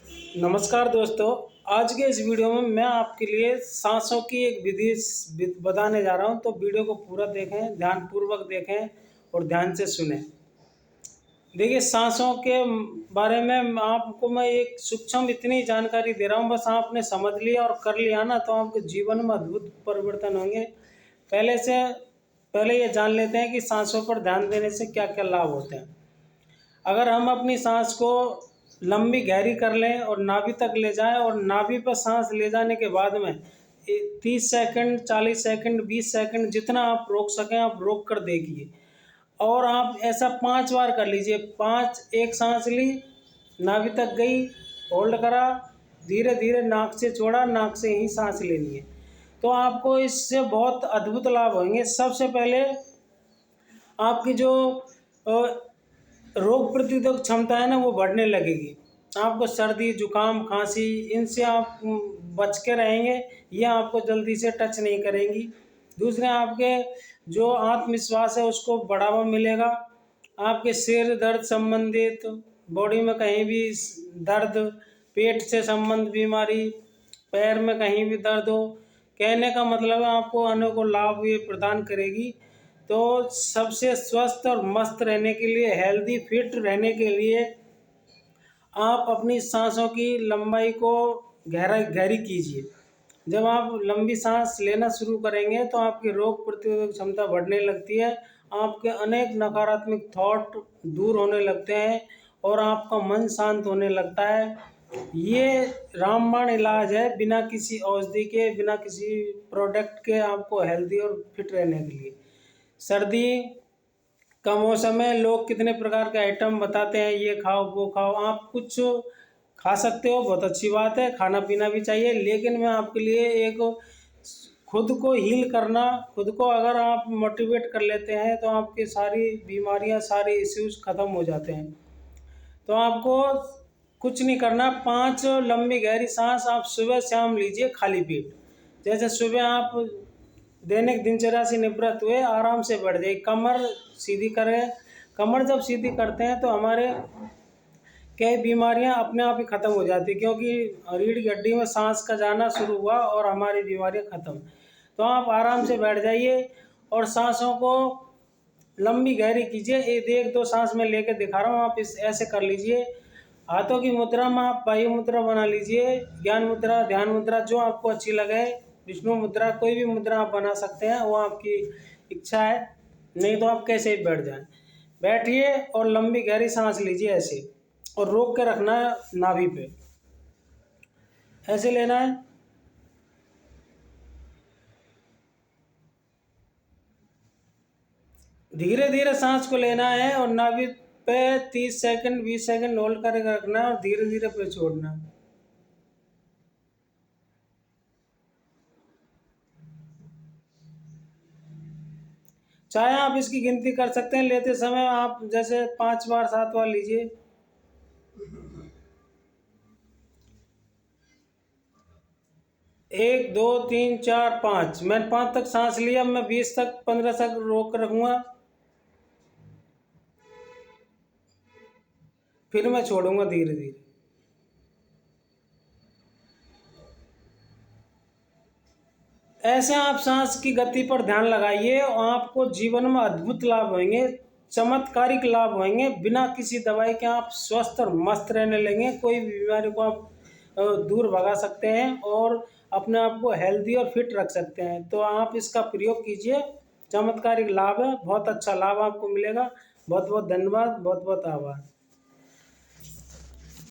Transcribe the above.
नमस्कार दोस्तों। आज के इस वीडियो में मैं आपके लिए सांसों की एक विधि बताने जा रहा हूं, तो वीडियो को पूरा देखें, ध्यानपूर्वक देखें और ध्यान से सुनें। देखिए, सांसों के बारे में आपको मैं एक सूक्ष्म इतनी जानकारी दे रहा हूं, बस आपने समझ लिया और कर लिया ना, तो आपके जीवन में अद्भुत परिवर्तन होंगे। पहले ये जान लेते हैं कि सांसों पर ध्यान देने से क्या क्या लाभ होते हैं। अगर हम अपनी सांस को लंबी गहरी कर लें और नाभि तक ले जाएं, और नाभि पर सांस ले जाने के बाद में 30 सेकंड, 40 सेकंड, 20 सेकंड, जितना आप रोक सकें आप रोक कर देखिए। और आप ऐसा 5 बार कर लीजिए। 5, एक सांस ली, नाभि तक गई, होल्ड करा, धीरे धीरे नाक से छोड़ा, नाक से ही सांस लेनी है। तो आपको इससे बहुत अद्भुत लाभ होंगे। सबसे पहले आपकी जो रोग प्रतिरोधक क्षमता है ना, वो बढ़ने लगेगी। आपको सर्दी, जुकाम, खांसी, इनसे आप बच के रहेंगे। ये आपको जल्दी से टच नहीं करेंगी। दूसरे, आपके जो आत्मविश्वास है उसको बढ़ावा मिलेगा। आपके सिर दर्द संबंधित, बॉडी में कहीं भी दर्द, पेट से संबंधित बीमारी, पैर में कहीं भी दर्द हो, कहने का मतलब है आपको अनेकों लाभ ये प्रदान करेगी। तो सबसे स्वस्थ और मस्त रहने के लिए, हेल्दी फिट रहने के लिए आप अपनी सांसों की लंबाई को गहरी कीजिए। जब आप लंबी सांस लेना शुरू करेंगे तो आपकी रोग प्रतिरोधक क्षमता बढ़ने लगती है। आपके अनेक नकारात्मक थॉट दूर होने लगते हैं और आपका मन शांत होने लगता है। ये रामबाण इलाज है, बिना किसी औषधि के, बिना किसी प्रोडक्ट के, आपको हेल्दी और फिट रहने के लिए। सर्दी का मौसम में लोग कितने प्रकार के आइटम बताते हैं, ये खाओ वो खाओ। आप कुछ खा सकते हो, बहुत अच्छी बात है, खाना पीना भी चाहिए। लेकिन मैं आपके लिए एक खुद को हील करना, खुद को अगर आप मोटिवेट कर लेते हैं तो आपकी सारी बीमारियां, सारे इश्यूज खत्म हो जाते हैं। तो आपको कुछ नहीं करना। 5 लंबी गहरी सांस आप सुबह शाम लीजिए, खाली पेट। जैसे सुबह आप दैनिक दिनचर्या से निवृत्त हुए, आराम से बैठ जाइए, कमर सीधी करें। कमर जब सीधी करते हैं तो हमारे कई बीमारियां अपने आप ही खत्म हो जाती है, क्योंकि रीढ़ की हड्डी में सांस का जाना शुरू हुआ और हमारी बीमारियां खत्म। तो आप आराम से बैठ जाइए और सांसों को लंबी गहरी कीजिए। एक दो सांस में लेकर दिखा रहा हूँ, आप इस ऐसे कर लीजिए। हाथों की मुद्रा में आप वायु मुद्रा बना लीजिए, ज्ञान मुद्रा, ध्यान मुद्रा, जो आपको अच्छी लगे। विष्णु मुद्रा, कोई भी मुद्रा आप बना सकते हैं, वो आपकी इच्छा है। नहीं तो आप कैसे ही बैठ जाएं। बैठिए और लंबी गहरी सांस लीजिए ऐसे, और रोक के रखना है नाभि पे, ऐसे लेना है। धीरे धीरे सांस को लेना है और नाभि पे 30 सेकंड, 20 सेकंड होल्ड करके रखना है और धीरे धीरे पे छोड़ना है। चाहे आप इसकी गिनती कर सकते हैं, लेते समय आप जैसे 5 बार 7 बार लीजिए। 1 2 3 4 5, मैंने 5 तक सांस लिया। मैं 20 तक, 15 तक रोक कर रखूंगा, फिर मैं छोड़ूंगा धीरे धीरे। ऐसे आप सांस की गति पर ध्यान लगाइए और आपको जीवन में अद्भुत लाभ होंगे, चमत्कारिक लाभ होंगे। बिना किसी दवाई के आप स्वस्थ और मस्त रहने लगेंगे। कोई भी बीमारी को आप दूर भगा सकते हैं और अपने आप को हेल्दी और फिट रख सकते हैं। तो आप इसका प्रयोग कीजिए, चमत्कारिक लाभ है, बहुत अच्छा लाभ आपको मिलेगा। बहुत बहुत धन्यवाद, बहुत बहुत आभार।